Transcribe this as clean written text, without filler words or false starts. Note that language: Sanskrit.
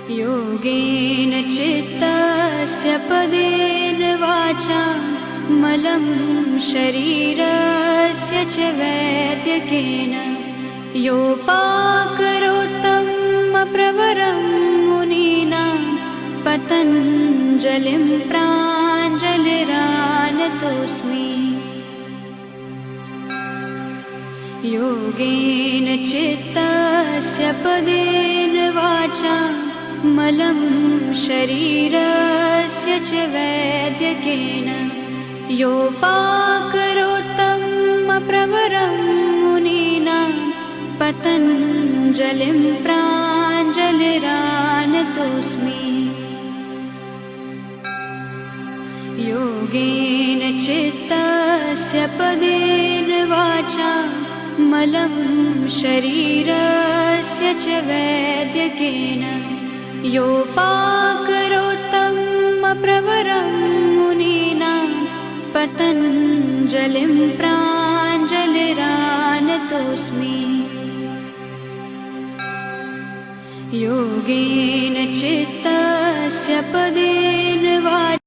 योगेन चित्तस्य पदेन वाचा मलं शरीरस्य च वैद्यकेन योपाकरोत्तम प्रवरं मुनीनां पतञ्जलिं प्राञ्जलिरानतोऽस्मि। योगेन चित्तस्य पदेन वाचा मलं शरीरस्य च वैद्यकेन योपाकरोत्तम प्रवरं मुनीनां पतञ्जलिं प्राञ्जलिरानतोऽस्मि। योगेन चित्तस्य पदेन वाचा मलं शरीरस्य च वैद्यकेन योपाकरोत्तम प्रवरं मुनीनां पतञ्जलिं प्राञ्जलिरानतोऽस्मि। योगेन चित्तस्य पदेन वाचा